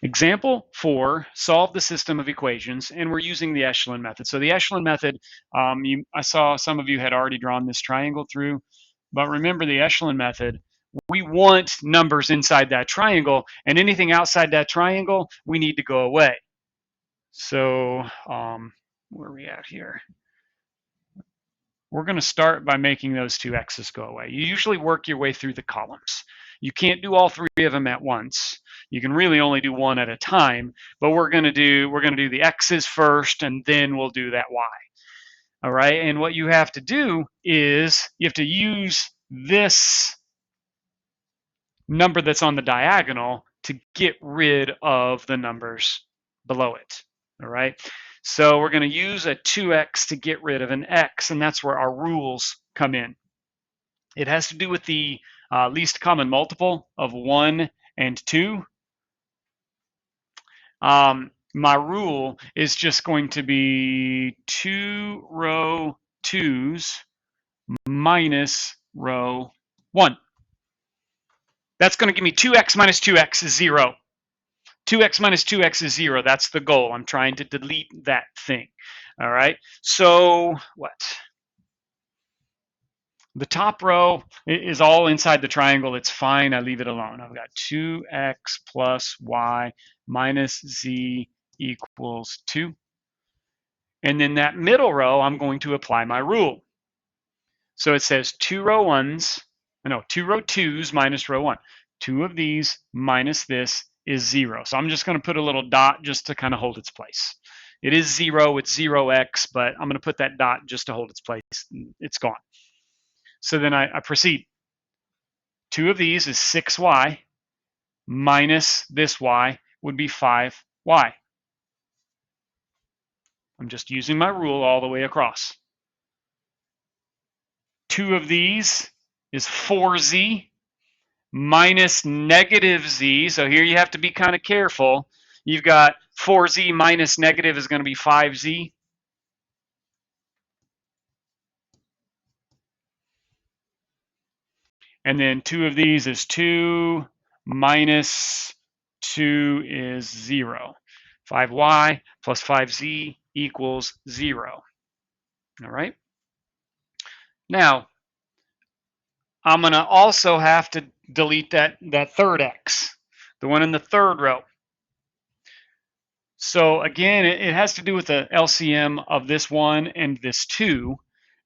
Example 4, solve the system of equations, and we're using the echelon method. So the echelon method, I saw some of you had already drawn this triangle through, but remember the echelon method, we want numbers inside that triangle, and anything outside that triangle, we need to go away. So where are we at here? We're going to start by making those two x's go away. You usually work your way through the columns. You can't do all three of them at once. You can really only do one at a time, but we're going to do the x's first, and then we'll do that y. All right, and what you have to do is you have to use this number that's on the diagonal to get rid of the numbers below it. All right, so we're going to use a 2x to get rid of an x, and that's where our rules come in. It has to do with the least common multiple of 1 and 2. My rule is just going to be 2 row 2's minus row 1. That's going to give me 2x minus 2x is 0. 2x minus 2x is 0. That's the goal. I'm trying to delete that thing. All right. So what? The top row is all inside the triangle. It's fine. I leave it alone. I've got 2x plus y minus z equals 2. And then that middle row, I'm going to apply my rule. So it says 2 row 2's minus row 1. 2 of these minus this is 0. So I'm just going to put a little dot just to kind of hold its place. It is 0, it's 0x, but I'm going to put that dot just to hold its place. It's gone. So then I proceed. 2 of these is 6y minus this y would be 5y. I'm just using my rule all the way across. 2 of these is 4z minus negative z. So here you have to be kind of careful. You've got 4z minus negative is going to be 5z. And then 2 of these is 2 minus 2 is 0. 5y plus 5z equals 0. All right. Now, I'm going to also have to delete that third x, the one in the third row. So again, it has to do with the LCM of this 1 and this 2.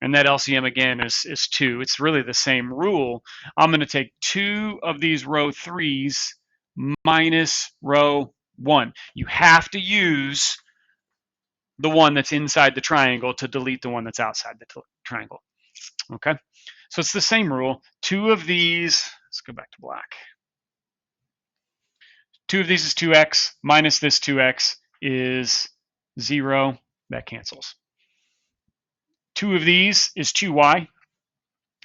And that LCM again is 2. It's really the same rule. I'm going to take 2 of these row 3's minus row 1. You have to use the one that's inside the triangle to delete the one that's outside the triangle. Okay, so it's the same rule. 2 of these, let's go back to black. 2 of these is 2x minus this 2x is 0. That cancels. 2 of these is 2y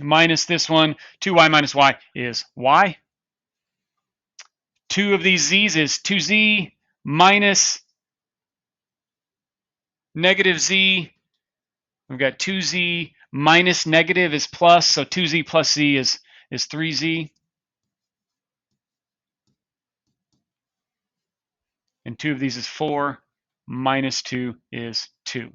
minus this one. 2y minus y is y. 2 of these z's is 2z minus negative z. We've got 2z minus negative is plus, so 2z plus z is 3z. And 2 of these is 4 minus 2 is 2.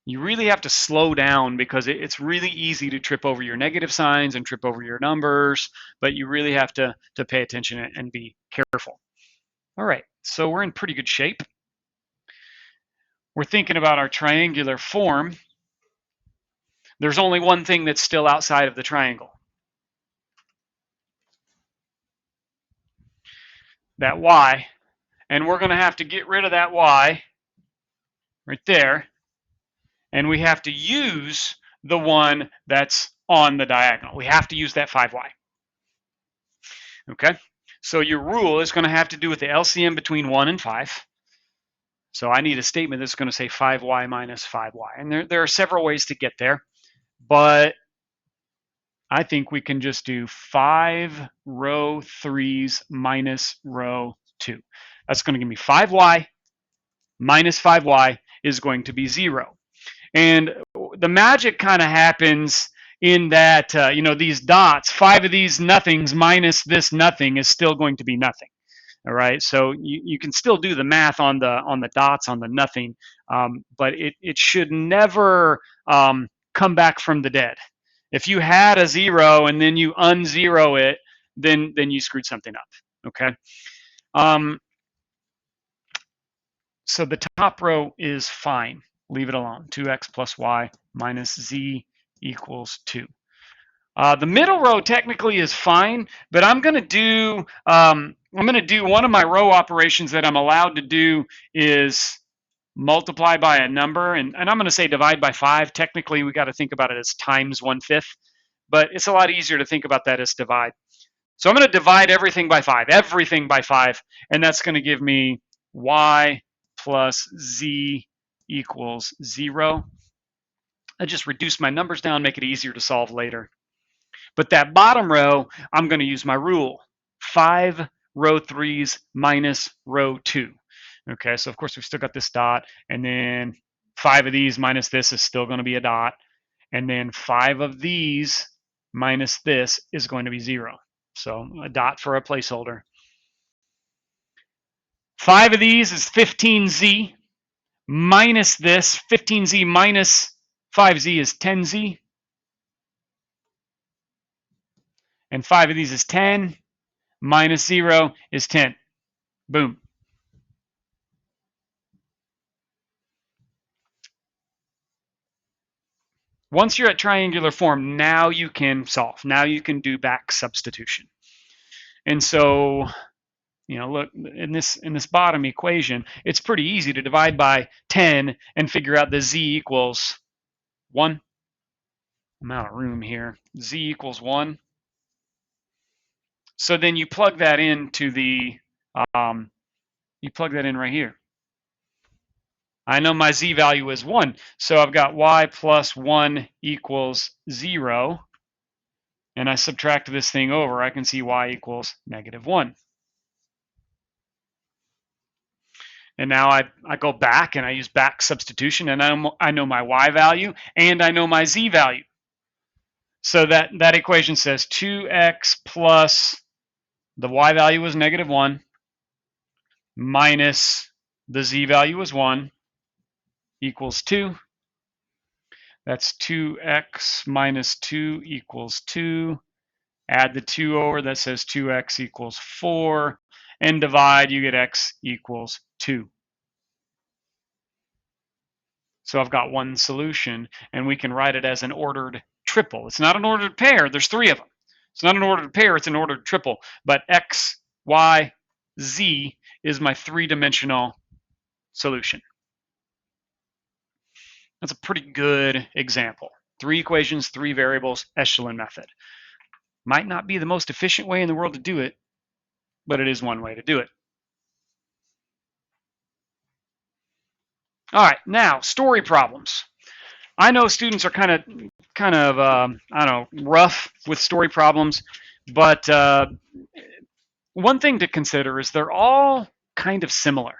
You really have to slow down because it's really easy to trip over your negative signs and trip over your numbers, but you really have to pay attention and be careful. All right, so we're in pretty good shape. We're thinking about our triangular form. There's only one thing that's still outside of the triangle. That y. And we're going to have to get rid of that y right there. And we have to use the one that's on the diagonal. We have to use that 5y. Okay, so your rule is going to have to do with the LCM between 1 and 5. So I need a statement that's going to say 5y minus 5y. And there are several ways to get there. But I think we can just do 5 row 3's minus row 2. That's going to give me 5y minus 5y is going to be 0. And the magic kind of happens in that, these dots, 5 of these nothings minus this nothing is still going to be nothing. All right, so you can still do the math on the dots on the nothing, but it should never come back from the dead. If you had a 0 and then you unzero it, then you screwed something up. Okay. So the top row is fine. Leave it alone. 2x plus y minus z equals 2. The middle row technically is fine, but I'm going to do one of my row operations that I'm allowed to do is multiply by a number, and I'm going to say divide by 5. Technically, we got to think about it as times 1/5, but it's a lot easier to think about that as divide. So I'm going to divide everything by 5, and that's going to give me y plus z equals 0. I just reduce my numbers down, make it easier to solve later. But that bottom row, I'm going to use my rule. 5 row 3's minus row 2. Okay, so of course we've still got this dot, and then 5 of these minus this is still going to be a dot, and then 5 of these minus this is going to be 0. So a dot for a placeholder. 5 of these is 15z minus this. 15z minus 5z is 10z. And 5 of these is 10, minus 0 is 10. Boom. Once you're at triangular form, now you can solve. Now you can do back substitution. And so, look, in this bottom equation, it's pretty easy to divide by 10 and figure out the z equals 1. I'm out of room here. Z equals 1. So then you plug that into you plug that in right here. I know my z value is 1, so I've got y plus 1 equals 0, and I subtract this thing over, I can see y equals -1. And now I go back and I use back substitution, and I know my y value and I know my z value. So that equation says 2x plus the y value was -1 minus the z value was 1 equals 2. That's 2x minus 2 equals 2. Add the 2 over, that says 2x equals 4. And divide, you get x equals 2. So I've got one solution, and we can write it as an ordered triple. It's not an ordered pair. There's 3 of them. It's not an ordered pair. It's an ordered triple. But x, y, z is my 3-dimensional solution. That's a pretty good example. 3 equations, 3 variables, echelon method. Might not be the most efficient way in the world to do it, but it is one way to do it. All right, now story problems. I know students are kind of I don't know, rough with story problems, but one thing to consider is they're all kind of similar.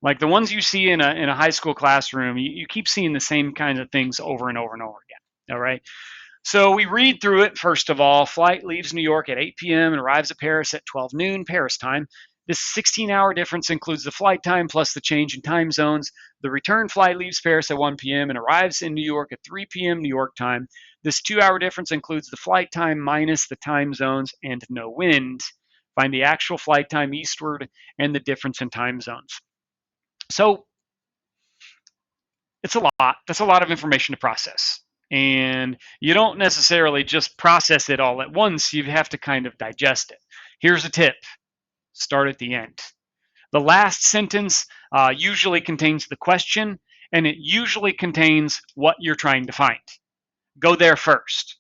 Like the ones you see in a high school classroom, you keep seeing the same kinds of things over and over and over again. All right. So we read through it. First of all, flight leaves New York at 8 p.m. and arrives at Paris at 12 noon Paris time. This 16-hour difference includes the flight time plus the change in time zones. The return flight leaves Paris at 1 p.m. and arrives in New York at 3 p.m. New York time. This 2-hour difference includes the flight time minus the time zones and no wind. Find the actual flight time eastward and the difference in time zones. So it's a lot. That's a lot of information to process. And you don't necessarily just process it all at once. You have to kind of digest it. Here's a tip. Start at the end. The last sentence usually contains the question, and it usually contains what you're trying to find. Go there first.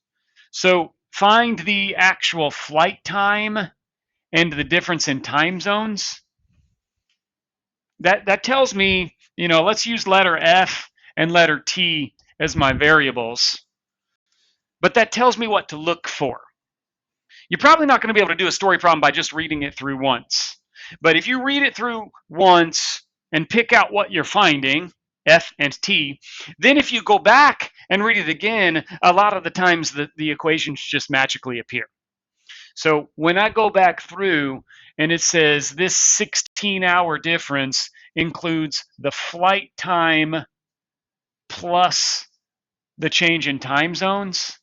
So find the actual flight time and the difference in time zones. That tells me, let's use letter F and letter T as my variables. But that tells me what to look for. You're probably not going to be able to do a story problem by just reading it through once. But if you read it through once and pick out what you're finding, F and T, then if you go back and read it again, a lot of the times the equations just magically appear. So when I go back through and it says this 16-hour difference includes the flight time plus the change in time zones.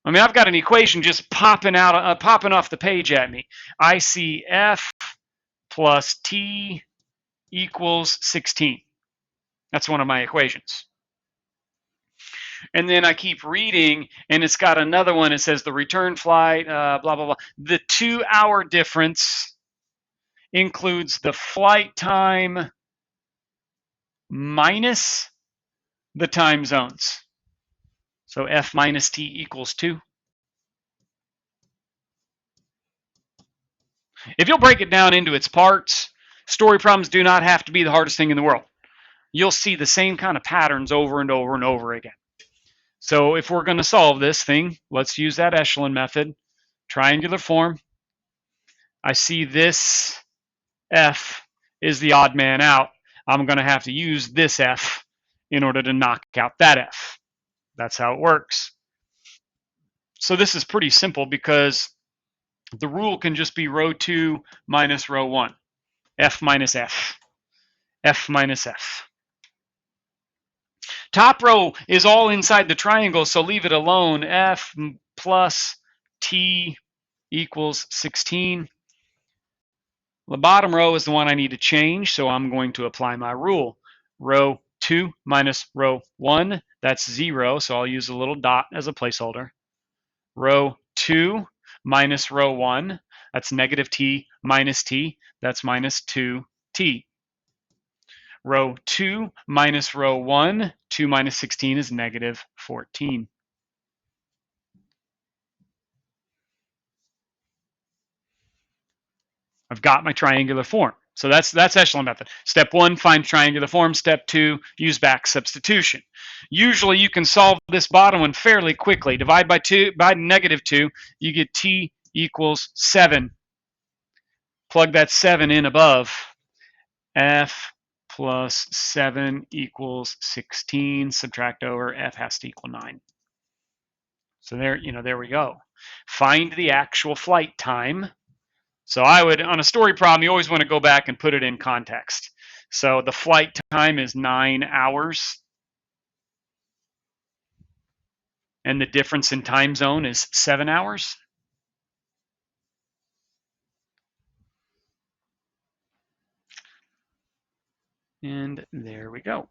I mean, I've got an equation just popping off the page at me. I see F plus T equals 16. That's one of my equations. And then I keep reading, and it's got another one. It says the return flight, blah, blah, blah. The 2-hour difference includes the flight time minus the time zones. So F minus T equals 2. If you'll break it down into its parts, story problems do not have to be the hardest thing in the world. You'll see the same kind of patterns over and over and over again. So if we're going to solve this thing, let's use that echelon method. Triangular form. I see this F is the odd man out. I'm going to have to use this F in order to knock out that F. That's how it works. So this is pretty simple because the rule can just be row 2 minus row 1. F minus F. F minus F. Top row is all inside the triangle, so leave it alone. F plus T equals 16. The bottom row is the one I need to change, so I'm going to apply my rule. Row 2 minus row 1, that's 0, so I'll use a little dot as a placeholder. Row 2 minus row 1, that's negative T minus T, that's minus 2T. Row 2 minus row 1, 2 minus 16 is negative 14. I've got my triangular form. So that's echelon method. Step 1, find triangular form. Step 2, use back substitution. Usually you can solve this bottom one fairly quickly. Divide by negative 2, you get T equals 7. Plug that 7 in above. F plus 7 equals 16. Subtract over, F has to equal 9. So there we go. Find the actual flight time. So I would, on a story problem, you always want to go back and put it in context. So the flight time is 9 hours. And the difference in time zone is 7 hours. And there we go.